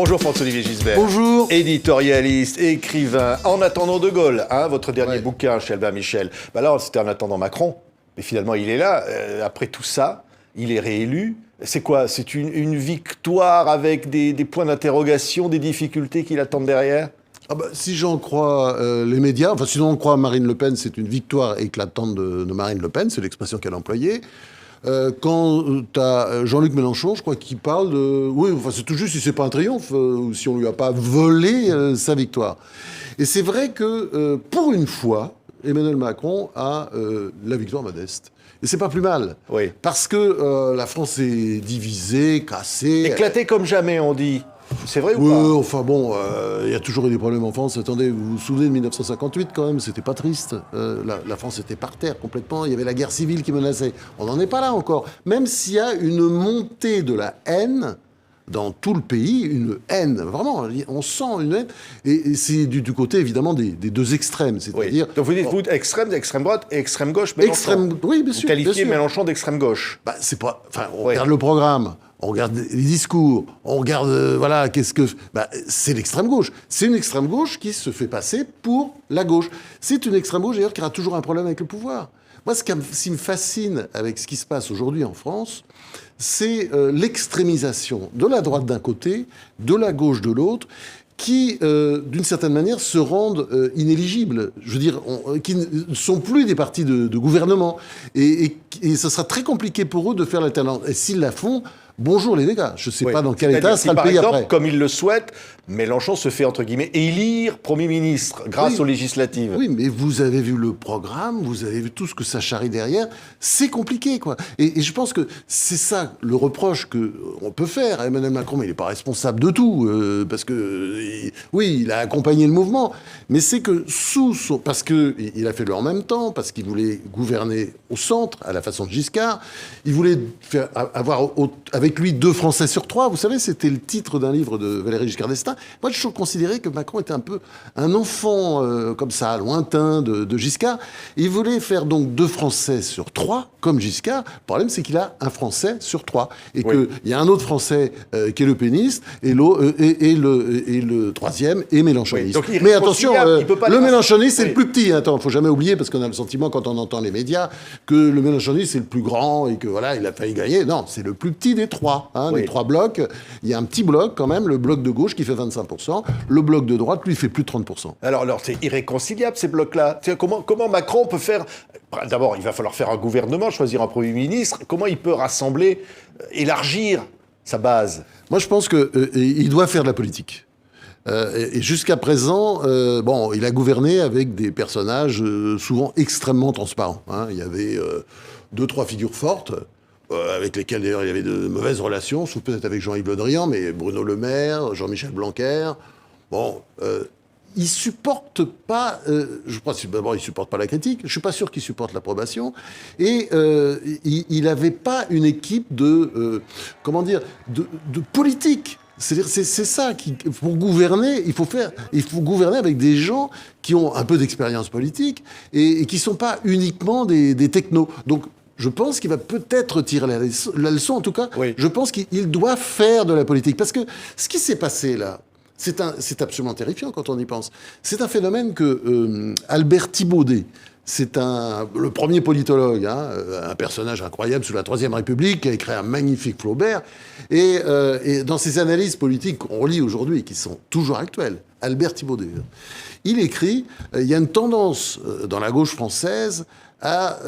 Bonjour François-Olivier Gisbert. Bonjour. Éditorialiste, écrivain, En attendant De Gaulle, votre dernier bouquin chez Albin Michel. Là, c'était En attendant Macron, mais finalement il est là. Après tout ça, il est réélu. C'est quoi? C'est une victoire avec des points d'interrogation, des difficultés qui l'attendent derrière? Si j'en crois les médias, si j'en crois Marine Le Pen, c'est une victoire éclatante de Marine Le Pen, c'est l'expression qu'elle a employée. Quand tu as Jean-Luc Mélenchon, je crois qu'il parle de... Oui, c'est tout juste si c'est pas un triomphe, ou si on lui a pas volé sa victoire. Et c'est vrai que, pour une fois, Emmanuel Macron a la victoire modeste. Et c'est pas plus mal. Oui. Parce que la France est divisée, cassée... Éclatée comme jamais, on dit. C'est vrai ou pas? Il y a toujours eu des problèmes en France. Attendez, vous vous souvenez de 1958 quand même? C'était pas triste. La France était par terre complètement. Il y avait la guerre civile qui menaçait. On n'en est pas là encore. Même s'il y a une montée de la haine dans tout le pays, une haine, vraiment, on sent une haine. Et c'est du côté, évidemment, des deux extrêmes. C'est-à-dire... Donc vous dites, vous, extrême droite et extrême gauche, Mélenchon. Oui, bien sûr. Vous qualifiez bien sûr. Mélenchon d'extrême gauche. C'est pas... on regarde le programme. On regarde les discours, on regarde, c'est l'extrême gauche. C'est une extrême gauche qui se fait passer pour la gauche. C'est une extrême gauche, d'ailleurs, qui aura toujours un problème avec le pouvoir. Moi, ce qui me fascine avec ce qui se passe aujourd'hui en France, c'est l'extrémisation de la droite d'un côté, de la gauche de l'autre, qui, d'une certaine manière, se rendent inéligibles. Je veux dire, qui ne sont plus des partis de gouvernement. Et ça sera très compliqué pour eux de faire l'alternance. Et s'ils la font... Bonjour les dégâts, je ne sais pas dans quel état sera le pays après. Par exemple, après. comme il le souhaite, Mélenchon se fait, entre guillemets, élire Premier ministre grâce aux législatives. Oui, mais vous avez vu le programme, vous avez vu tout ce que ça charrie derrière. C'est compliqué, quoi. Et je pense que c'est ça le reproche qu'on peut faire à Emmanuel Macron, mais il n'est pas responsable de tout, parce que, il a accompagné le mouvement, mais c'est que parce qu'il a fait le en même temps, parce qu'il voulait gouverner au centre, à la façon de Giscard, il voulait avoir avec lui 2 Français sur 3. Vous savez, c'était le titre d'un livre de Valéry Giscard d'Estaing. Moi, j'ai toujours considéré que Macron était un peu un enfant comme ça, lointain de Giscard. Il voulait faire donc 2 Français sur 3, comme Giscard. Le problème, c'est qu'il a un Français sur 3. Et qu'il y a un autre Français qui est le péniste, et le troisième est mélenchoniste. Oui. Mais attention, le mélenchoniste, c'est le plus petit. Attends, il ne faut jamais oublier, parce qu'on a le sentiment, quand on entend les médias, que le mélenchoniste, c'est le plus grand et que il a failli gagner. Non, c'est le plus petit des 3. Les 3 blocs. Il y a un petit bloc, quand même, le bloc de gauche qui fait 25%. Le bloc de droite, lui, fait plus de 30%. Alors c'est irréconciliable, ces blocs-là. Comment Macron peut faire... D'abord, il va falloir faire un gouvernement, choisir un Premier ministre. Comment il peut rassembler, élargir sa base? Moi, je pense qu'il doit faire de la politique. Et jusqu'à présent, il a gouverné avec des personnages souvent extrêmement transparents. Il y avait 2-3 figures fortes, avec lesquelles d'ailleurs il y avait de mauvaises relations, sauf peut-être avec Jean-Yves Le Drian, mais Bruno Le Maire, Jean-Michel Blanquer. Il supporte pas. Je crois d'abord il supporte pas la critique. Je suis pas sûr qu'il supporte l'approbation. Et il n'avait pas une équipe de politique. C'est ça pour gouverner, il faut gouverner avec des gens qui ont un peu d'expérience politique et qui sont pas uniquement des technos. Donc, je pense qu'il va peut-être tirer la leçon, en tout cas. Oui. Je pense qu'il doit faire de la politique. Parce que ce qui s'est passé là, c'est absolument terrifiant quand on y pense. C'est un phénomène que Albert Thibaudet, le premier politologue, un personnage incroyable sous la Troisième République, qui a écrit un magnifique Flaubert. Et dans ses analyses politiques qu'on lit aujourd'hui, qui sont toujours actuelles, Albert Thibaudet, il écrit il y a une tendance dans la gauche française à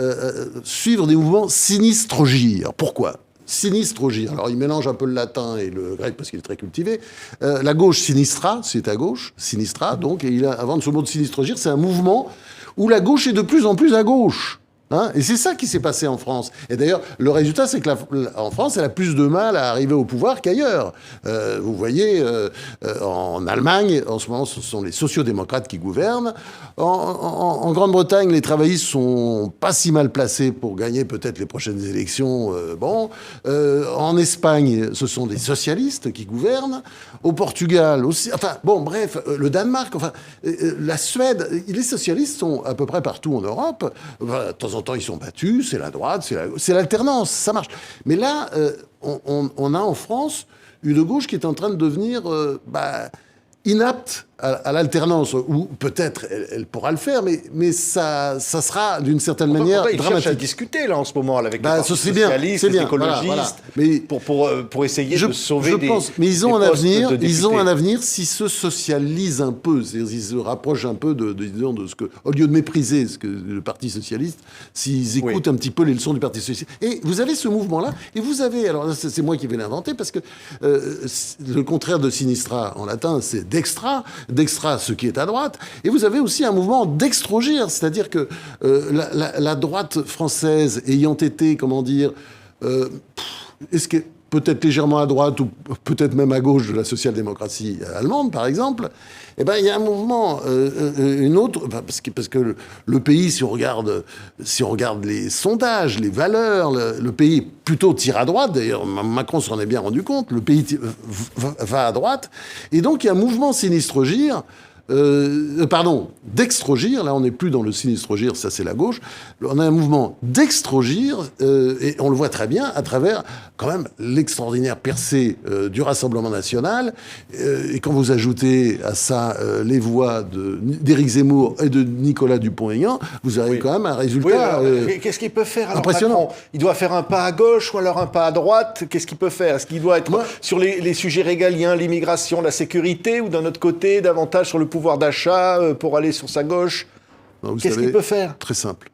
suivre des mouvements sinistrogir. Pourquoi ? Sinistrogir. Alors, il mélange un peu le latin et le grec parce qu'il est très cultivé. La gauche sinistra, c'est à gauche, sinistra, donc, et il invente ce mot de sinistrogir, c'est un mouvement où la gauche est de plus en plus à gauche. Et c'est ça qui s'est passé en France. Et d'ailleurs, le résultat, c'est que en France, elle a plus de mal à arriver au pouvoir qu'ailleurs. Vous voyez, en Allemagne, en ce moment, ce sont les sociodémocrates qui gouvernent. En Grande-Bretagne, les travaillistes sont pas si mal placés pour gagner peut-être les prochaines élections. En Espagne, ce sont des socialistes qui gouvernent. Au Portugal aussi. Le Danemark, la Suède. Les socialistes sont à peu près partout en Europe. De temps en en temps, ils sont battus, c'est la droite, c'est l'alternance, ça marche. Mais là, on a en France une gauche qui est en train de devenir inapte à l'alternance, ou peut-être elle pourra le faire, mais ça sera d'une certaine manière dramatique. Ils cherchent à discuter là en ce moment avec les partis socialistes, les écologistes, voilà. Mais pour essayer de sauver des postes. Mais ils ont un avenir. Ils ont un avenir s'ils se socialisent un peu, c'est-à-dire s'ils se rapprochent un peu de ce que, au lieu de mépriser ce que le Parti socialiste, s'ils écoutent un petit peu les leçons du Parti socialiste. Et vous avez ce mouvement-là, et vous avez, alors là, c'est moi qui vais l'inventer parce que le contraire de sinistra en latin, c'est dextra ce qui est à droite, et vous avez aussi un mouvement d'extrogir, c'est-à-dire que la droite française ayant été, comment dire, est-ce que peut-être légèrement à droite ou peut-être même à gauche de la social-démocratie allemande, par exemple, eh ben, il y a un mouvement, une autre, parce que le pays, si on regarde les sondages, les valeurs, le pays plutôt tire à droite, d'ailleurs Macron s'en est bien rendu compte, le pays va à droite, et donc il y a un mouvement sinistrogir, d'extrogir, là on n'est plus dans le sinistrogir, ça c'est la gauche, on a un mouvement d'extrogir, et on le voit très bien à travers quand même l'extraordinaire percée du Rassemblement national, et quand vous ajoutez à ça les voix d'Éric Zemmour et de Nicolas Dupont-Aignan, vous avez quand même un résultat qu'est-ce qu'il peut faire alors, impressionnant. Macron ? Il doit faire un pas à gauche ou alors un pas à droite ? Qu'est-ce qu'il peut faire ? Est-ce qu'il doit être sur les sujets régaliens, l'immigration, la sécurité, ou d'un autre côté, davantage sur le pouvoir d'achat pour aller sur sa gauche? Qu'est-ce qu'il peut faire? Très simple.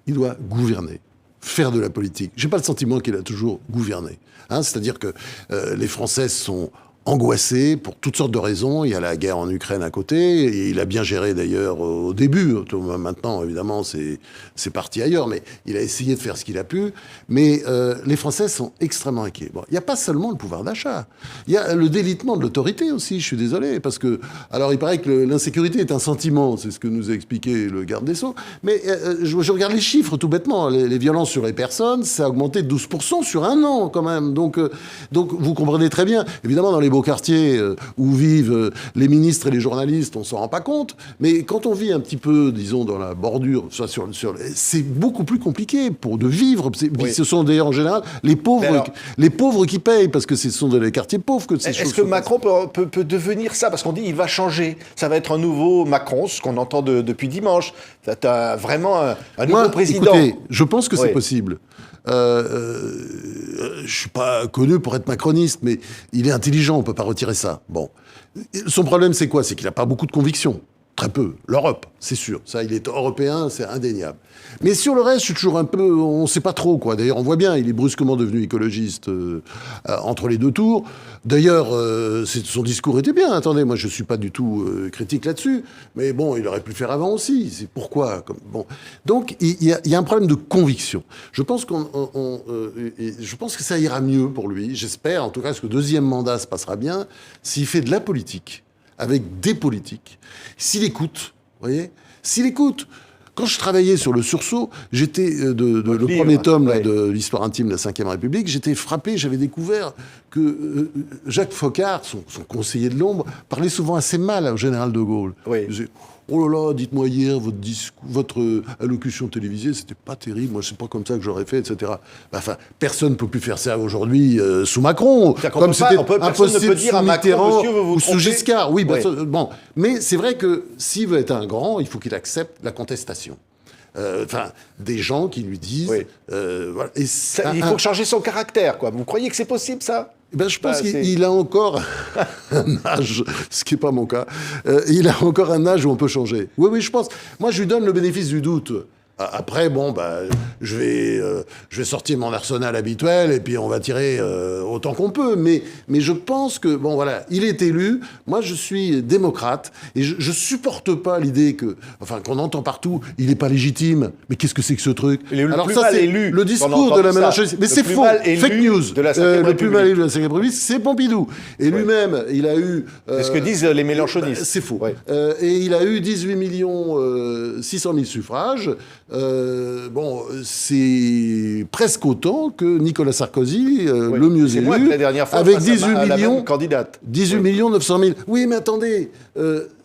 Il doit gouverner, faire de la politique. J'ai pas le sentiment qu'il a toujours gouverné. C'est-à-dire que les Français sont angoissés pour toutes sortes de raisons. Il y a la guerre en Ukraine à côté, et il a bien géré d'ailleurs au début. Maintenant, évidemment, c'est parti ailleurs, mais il a essayé de faire ce qu'il a pu. Mais les Français sont extrêmement inquiets. Bon, il n'y a pas seulement le pouvoir d'achat. Il y a le délitement de l'autorité aussi, je suis désolé, parce que... Alors, il paraît que l'insécurité est un sentiment, c'est ce que nous a expliqué le garde des Sceaux, mais je regarde les chiffres tout bêtement. Les violences sur les personnes, ça a augmenté de 12% sur un an, quand même. Donc vous comprenez très bien. Évidemment, dans les beaux quartiers où vivent les ministres et les journalistes, on s'en rend pas compte. Mais quand on vit un petit peu, disons, dans la bordure, c'est beaucoup plus compliqué de vivre. Ce sont d'ailleurs en général les pauvres qui payent, parce que ce sont dans les quartiers pauvres que ces choses. Est-ce que Macron peut devenir ça? Parce qu'on dit il va changer. Ça va être un nouveau Macron, ce qu'on entend depuis dimanche. T'as vraiment un nouveau président. Écoutez, je pense que c'est possible. Je suis pas connu pour être macroniste, mais il est intelligent, on peut pas retirer ça. Bon. Son problème, c'est quoi? C'est qu'il a pas beaucoup de convictions. Très peu. L'Europe, c'est sûr. Ça, il est européen, c'est indéniable. Mais sur le reste, je suis toujours un peu... On sait pas trop, quoi. D'ailleurs, on voit bien, il est brusquement devenu écologiste entre les deux tours. D'ailleurs, son discours était bien. Attendez, moi, je suis pas du tout critique là-dessus. Mais bon, il aurait pu le faire avant aussi. C'est pourquoi bon. Donc, il y a un problème de conviction. Je pense je pense que ça ira mieux pour lui. J'espère, en tout cas, que le deuxième mandat se passera bien s'il fait de la politique, avec des politiques, s'il écoute, vous voyez, s'il écoute. Quand je travaillais sur le sursaut, j'étais le premier tome là, de l'histoire intime de la Ve République, j'étais frappé, j'avais découvert que Jacques Foccart, son conseiller de l'ombre, parlait souvent assez mal au général de Gaulle. Il disait, oh là là, dites-moi hier, votre allocution télévisée, c'était pas terrible, moi c'est pas comme ça que j'aurais fait, etc. Enfin, personne ne peut plus faire ça aujourd'hui sous Macron. Comme c'était impossible sous Mitterrand ou sous Giscard. Oui, bon. Mais c'est vrai que s'il veut être un grand, il faut qu'il accepte la contestation. Des gens qui lui disent... voilà. Et il faut changer son caractère, quoi. Vous croyez que c'est possible, ça? Je pense qu'il a encore un âge, ce qui n'est pas mon cas, il a encore un âge où on peut changer. Oui, je pense. Moi, je lui donne le bénéfice du doute. Après, je vais sortir mon arsenal habituel et puis on va tirer autant qu'on peut. Mais je pense que, il est élu. Moi, je suis démocrate et je supporte pas l'idée qu'on entend partout, il n'est pas légitime. Mais qu'est-ce que c'est que ce truc? Alors ça, c'est le discours de la Mélenchoniste. Mais c'est faux. Fake news. Le plus mal élu de la Ve République, c'est Pompidou. Et lui-même, il a eu... c'est ce que disent les mélenchonistes. C'est faux. Et il a eu 18 600 000 suffrages. C'est presque autant que Nicolas Sarkozy, le mieux élu, la dernière fois, avec 18 millions, candidate. 18 millions 900 000. Oui, mais attendez,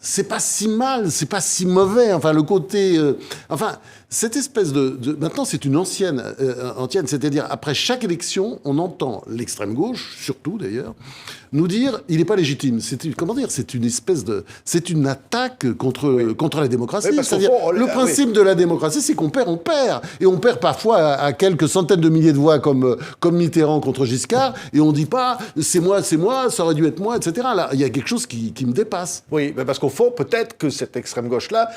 c'est pas si mal, c'est pas si mauvais. Enfin, le côté... enfin, cette espèce maintenant, c'est une ancienne, c'est-à-dire, après chaque élection, on entend l'extrême gauche, surtout d'ailleurs, nous dire il n'est pas légitime. Comment dire? C'est une espèce de... C'est une attaque contre la démocratie. Oui, c'est-à-dire, le principe de la démocratie, c'est qu'on perd, on perd. Et on perd parfois à quelques centaines de milliers de voix, comme Mitterrand contre Giscard, et on dit pas c'est moi, ça aurait dû être moi, etc. Là, il y a quelque chose qui me dépasse. Oui, parce qu'au fond, peut-être que cette extrême gauche-là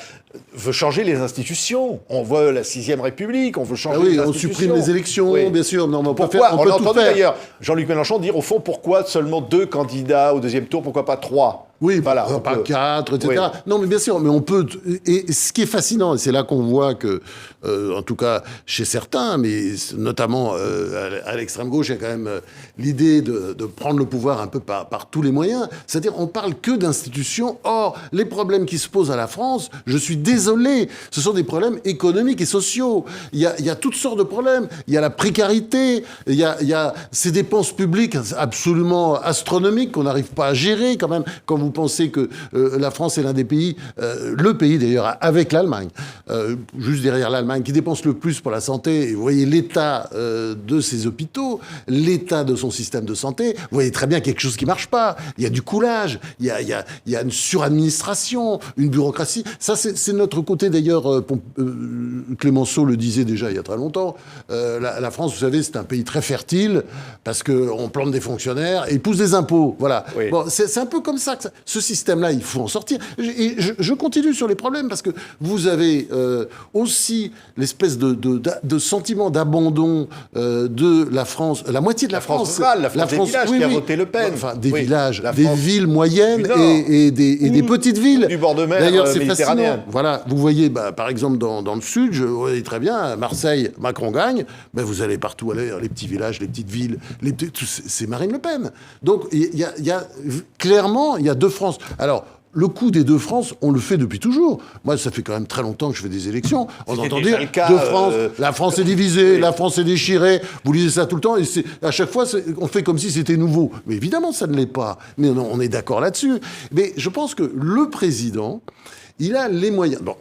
veut changer les institutions. On veut la 6ème République, on veut changer les institutions. On supprime les élections, bien sûr. Non, mais on peut a entendu d'ailleurs Jean-Luc Mélenchon dire, au fond, pourquoi seulement 2 candidats au deuxième tour, pourquoi pas 3? Oui, voilà, pas 4, etc. Oui. Non, mais bien sûr, mais on peut... Et ce qui est fascinant, et c'est là qu'on voit que, en tout cas chez certains, mais notamment à l'extrême gauche, il y a quand même l'idée de prendre le pouvoir un peu par tous les moyens. C'est-à-dire, on parle que d'institutions. Or, les problèmes qui se posent à la France, je suis désolé, ce sont des problèmes économiques et sociaux. Il y a toutes sortes de problèmes. Il y a la précarité, il y a ces dépenses publiques absolument astronomiques qu'on n'arrive pas à gérer quand même. Quand vous pensez que la France est l'un des pays, le pays d'ailleurs, avec l'Allemagne, juste derrière l'Allemagne, qui dépense le plus pour la santé. Et vous voyez l'état de ses hôpitaux, l'état de son système de santé. Vous voyez très bien quelque chose qui marche pas. Il y a du coulage, il y a une suradministration, une bureaucratie. Ça, c'est notre côté d'ailleurs. Clémenceau le disait déjà il y a très longtemps. La France, vous savez, c'est un pays très fertile parce qu'on plante des fonctionnaires et ils poussent des impôts. Voilà. Oui. Bon, c'est un peu comme ça que ce système-là, il faut en sortir. Et je continue sur les problèmes parce que vous avez aussi l'espèce de sentiment d'abandon de la France, la moitié de la France rurale, la France des villages qui a voté Le Pen. Enfin, des villages, des villes moyennes et des petites villes. Du bord de mer. D'ailleurs, c'est fascinant. Voilà, vous voyez, par exemple, dans le sud, je voyais très bien, à Marseille, Macron gagne, vous allez partout aller, les petits villages, les petites villes, c'est Marine Le Pen. Donc, clairement, il y a deux France. Alors, le coup des deux France, on le fait depuis toujours. Moi, ça fait quand même très longtemps que je fais des élections. On entend dire deux France, la France est divisée, oui. La France est déchirée. Vous lisez ça tout le temps et à chaque fois, on fait comme si c'était nouveau. Mais évidemment, ça ne l'est pas. Mais on est d'accord là-dessus. Mais je pense que le président, il a les moyens. Bon,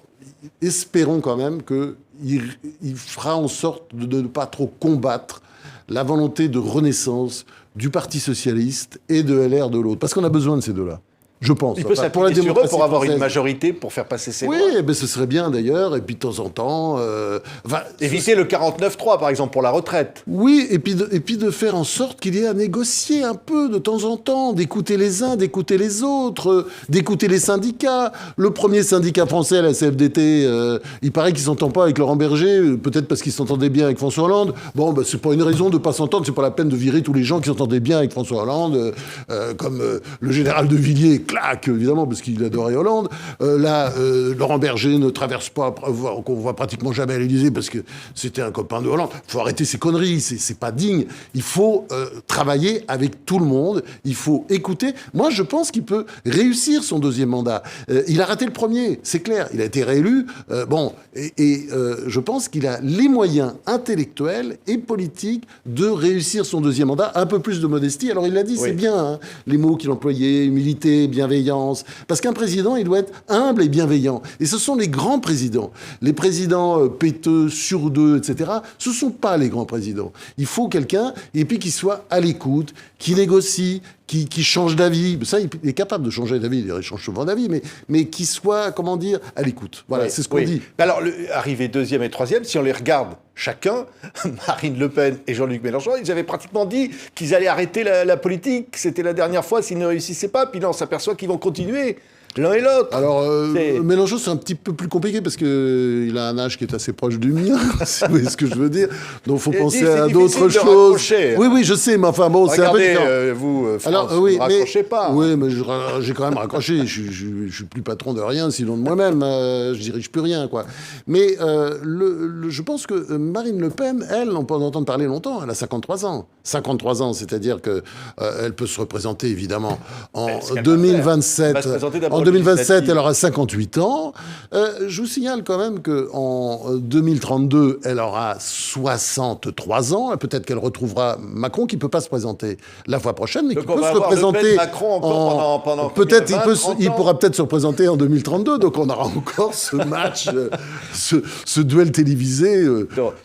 espérons quand même qu'il fera en sorte de ne pas trop combattre la volonté de renaissance du Parti socialiste et de LR de l'autre. Parce qu'on a besoin de ces deux-là. Je pense. Il peut s'appuyer sur eux pour avoir une majorité, pour faire passer ses lois. Oui, ce serait bien d'ailleurs, et puis de temps en temps... éviter le 49-3, par exemple, pour la retraite. Oui, et puis de faire en sorte qu'il y ait à négocier un peu de temps en temps, d'écouter les uns, d'écouter les autres, d'écouter les syndicats. Le premier syndicat français, la CFDT, il paraît qu'il ne s'entend pas avec Laurent Berger, peut-être parce qu'il s'entendait bien avec François Hollande. Bon, c'est pas une raison de ne pas s'entendre, c'est pas la peine de virer tous les gens qui s'entendaient bien avec François Hollande, comme le général de Villiers, claque, évidemment, parce qu'il adorait Hollande. Laurent Berger ne traverse pas, qu'on voit pratiquement jamais à l'Élysée, parce que c'était un copain de Hollande. Il faut arrêter ces conneries, c'est pas digne. Il faut travailler avec tout le monde, il faut écouter. Moi, je pense qu'il peut réussir son deuxième mandat. Il a raté le premier, c'est clair. Il a été réélu. Je pense qu'il a les moyens intellectuels et politiques de réussir son deuxième mandat. Un peu plus de modestie. Alors, il l'a dit, oui. C'est bien, hein, les mots qu'il employait, humilité, bienveillance. Parce qu'un président, il doit être humble et bienveillant. Et ce sont les grands présidents. Les présidents péteux, surdeux, etc., ce ne sont pas les grands présidents. Il faut quelqu'un, et puis qui soit à l'écoute, qui négocie, qui change d'avis. Ça, il est capable de changer d'avis. Il change souvent d'avis, mais qui soit, comment dire, à l'écoute. Voilà, oui, c'est ce qu'on dit. Alors, arrivé deuxième et troisième, si on les regarde chacun, Marine Le Pen et Jean-Luc Mélenchon, ils avaient pratiquement dit qu'ils allaient arrêter la politique. C'était la dernière fois s'ils ne réussissaient pas. Puis là, on s'aperçoit qu'ils vont continuer. L'un et l'autre. Alors, Mélenchon, c'est un petit peu plus compliqué parce qu'il a un âge qui est assez proche du mien, si vous voyez ce que je veux dire. Donc, il faut penser à d'autres choses. Oui, je sais, mais enfin, bon, c'est un peu différent. Vous, France, vous ne raccrochez pas. Oui, mais j'ai quand même raccroché. Je ne suis plus patron de rien, sinon de moi-même. Je dirige plus rien, quoi. Mais je pense que Marine Le Pen, elle, on peut en entendre parler longtemps. Elle a 53 ans. 53 ans, c'est-à-dire qu'elle peut se représenter, évidemment, en 2027. 2027, elle aura 58 ans. Je vous signale quand même qu'en 2032, elle aura 63 ans. Peut-être qu'elle retrouvera Macron, qui ne peut pas se présenter la fois prochaine, mais donc qui peut se représenter. Macron encore pendant peut-être il pourra peut-être se représenter en 2032. Donc on aura encore ce match, ce duel télévisé.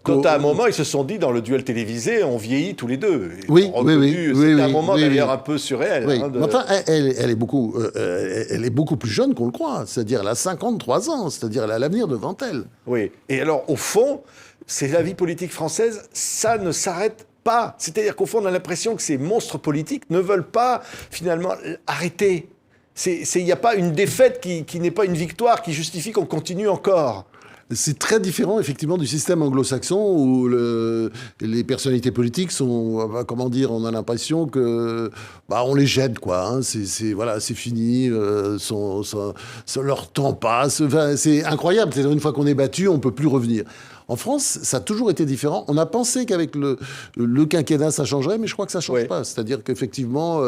Donc à un moment, ils se sont dit, dans le duel télévisé, on vieillit tous les deux. Oui. C'était un moment d'ailleurs un peu surréel. Oui. Enfin, elle est beaucoup plus jeune qu'on le croit. C'est-à-dire, elle a 53 ans. C'est-à-dire, elle a l'avenir devant elle. Oui. Et alors, au fond, c'est la vie politique française, ça ne s'arrête pas. C'est-à-dire qu'au fond, on a l'impression que ces monstres politiques ne veulent pas, finalement, arrêter. Il n'y a pas une défaite qui n'est pas une victoire, qui justifie qu'on continue encore. C'est très différent, effectivement, du système anglo-saxon où les personnalités politiques sont, comment dire, on a l'impression que, on les jette, quoi. Hein. C'est fini, leur temps passe. Enfin, c'est incroyable. C'est-à-dire, une fois qu'on est battu, on peut plus revenir. En France, ça a toujours été différent. On a pensé qu'avec le quinquennat, ça changerait, mais je crois que ça ne change pas. C'est-à-dire qu'effectivement,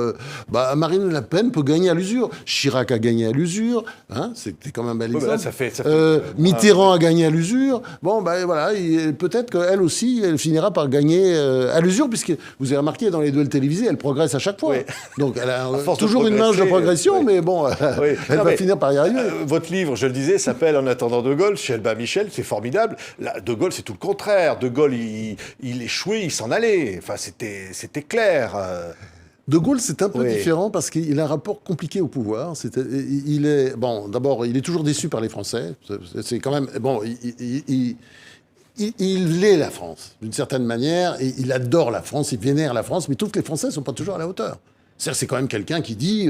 Marine Le Pen peut gagner à l'usure. Chirac a gagné à l'usure. Hein, c'était quand même un bel exemple. Là, Mitterrand a gagné à l'usure. Bon, voilà, peut-être qu'elle aussi, elle finira par gagner à l'usure, puisque vous avez remarqué, dans les duels télévisés, elle progresse à chaque fois. Oui. Donc, elle a toujours une marge de progression, mais bon, elle va finir par y arriver. Votre livre, je le disais, s'appelle « En attendant De Gaulle », chez Albin Michel, c'est formidable. De Gaulle, c'est tout le contraire. De Gaulle, il échouait, il s'en allait. Enfin, c'était clair. De Gaulle, c'est un peu différent parce qu'il a un rapport compliqué au pouvoir. D'abord, il est toujours déçu par les Français. C'est quand même... Bon, il est la France, d'une certaine manière, et il adore la France, il vénère la France, mais tous les Français ne sont pas toujours à la hauteur. C'est quand même quelqu'un qui dit...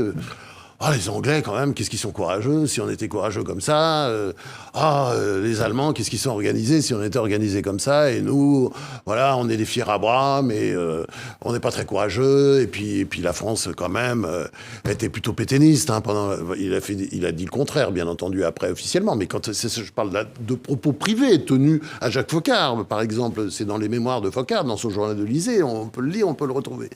les Anglais, quand même, qu'est-ce qu'ils sont courageux, si on était courageux comme ça. Les Allemands, qu'est-ce qu'ils sont organisés, si on était organisés comme ça. Et nous, voilà, on est des fiers à bras, mais on n'est pas très courageux. Et puis la France, quand même, était plutôt pétainiste. Hein, il a dit le contraire, bien entendu, après, officiellement. Mais quand je parle de propos privés tenus à Jacques Foccart, par exemple, c'est dans les mémoires de Foccart, dans son journal de l'Élysée, on peut le lire, on peut le retrouver.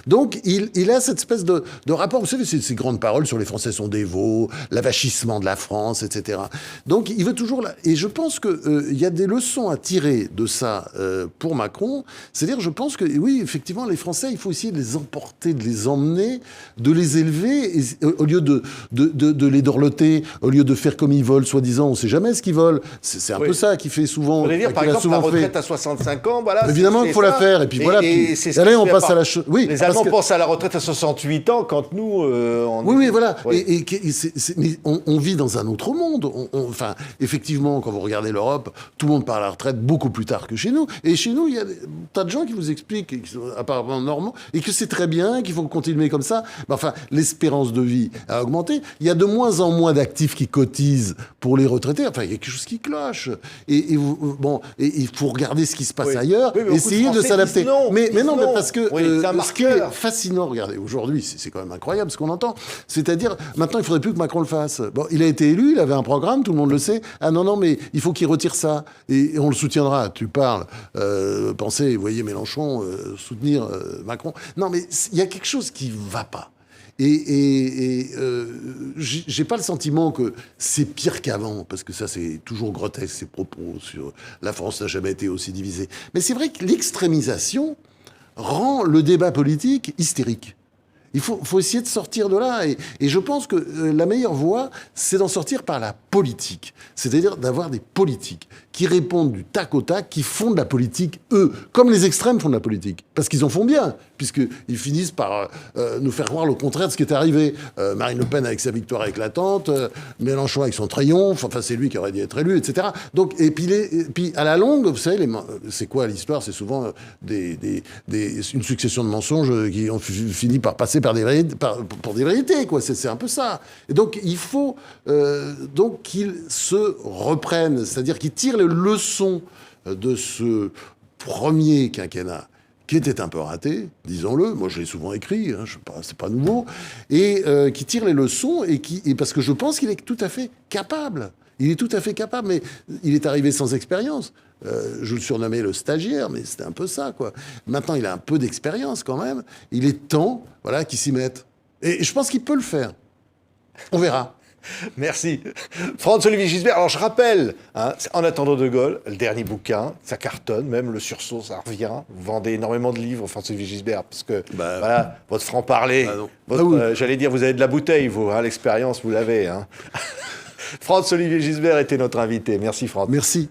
Donc, il a cette espèce de rapport, vous savez, ces grandes paroles sur les Français sont dévots, l'avachissement de la France, etc. Donc, il veut toujours... Et je pense qu'il y a des leçons à tirer de ça pour Macron. C'est-à-dire, je pense que, oui, effectivement, les Français, il faut essayer de les emporter, de les emmener, de les élever, au lieu de les dorloter, au lieu de faire comme ils veulent, soi-disant, on ne sait jamais ce qu'ils veulent. C'est un peu ça qui fait souvent... Vous voulez dire, par exemple, la retraite à 65 ans, voilà... Évidemment qu'il faut la faire, et puis voilà. Allez, on passe à la chose... Oui, les Allemands pensent à la retraite à 68 ans, quand nous... Oui, voilà. Oui. Mais on vit dans un autre monde. Enfin, effectivement, quand vous regardez l'Europe, tout le monde part à la retraite beaucoup plus tard que chez nous. Et chez nous, il y a des tas de gens qui vous expliquent, qui sont apparemment normaux, et que c'est très bien, qu'il faut continuer comme ça. Mais enfin, l'espérance de vie a augmenté. Il y a de moins en moins d'actifs qui cotisent pour les retraités. Enfin, il y a quelque chose qui cloche. Et il faut regarder ce qui se passe ailleurs, essayer de s'adapter. Mais parce que ce qui est fascinant, regardez, aujourd'hui, c'est quand même incroyable ce qu'on entend. C'est-à-dire, maintenant, il ne faudrait plus que Macron le fasse. Bon, il a été élu, il avait un programme, tout le monde le sait. Ah non, mais il faut qu'il retire ça. Et on le soutiendra. Tu parles, pensez, vous voyez Mélenchon soutenir Macron. Non, mais il y a quelque chose qui ne va pas. Et j'ai pas le sentiment que c'est pire qu'avant, parce que ça, c'est toujours grotesque, ces propos sur la France n'a jamais été aussi divisée. Mais c'est vrai que l'extrémisation rend le débat politique hystérique. Il faut essayer de sortir de là. Et je pense que la meilleure voie, c'est d'en sortir par la politique. C'est-à-dire d'avoir des politiques qui répondent du tac au tac, qui font de la politique, eux, comme les extrêmes font de la politique. Parce qu'ils en font bien, puisqu'ils finissent par nous faire croire le contraire de ce qui est arrivé. Marine Le Pen avec sa victoire éclatante, Mélenchon avec son triomphe, enfin c'est lui qui aurait dû être élu, etc. Donc, et puis à la longue, vous savez, c'est quoi l'histoire? C'est souvent une succession de mensonges qui ont fini par passer pour des vérités, quoi. C'est un peu ça. Et donc, il faut donc qu'ils se reprennent, c'est-à-dire qu'ils tirent les leçons de ce premier quinquennat qui était un peu raté, disons-le. Moi, je l'ai souvent écrit, hein, c'est pas nouveau. Et qui tire les leçons, et parce que je pense qu'il est tout à fait capable. Il est tout à fait capable, mais il est arrivé sans expérience. Je le surnommais le stagiaire, mais c'était un peu ça, quoi. Maintenant, il a un peu d'expérience quand même. Il est temps, voilà, qu'il s'y mette. Et je pense qu'il peut le faire. On verra. Merci. Franz-Olivier Gisbert, alors je rappelle, hein, En attendant de Gaulle, le dernier bouquin, ça cartonne, même le sursaut, ça revient. Vous vendez énormément de livres, Franz-Olivier Gisbert, parce que voilà, votre franc-parler, j'allais dire, vous avez de la bouteille, vous, hein, l'expérience, vous l'avez. Hein. Franz-Olivier Gisbert était notre invité. Merci, Franz. Merci.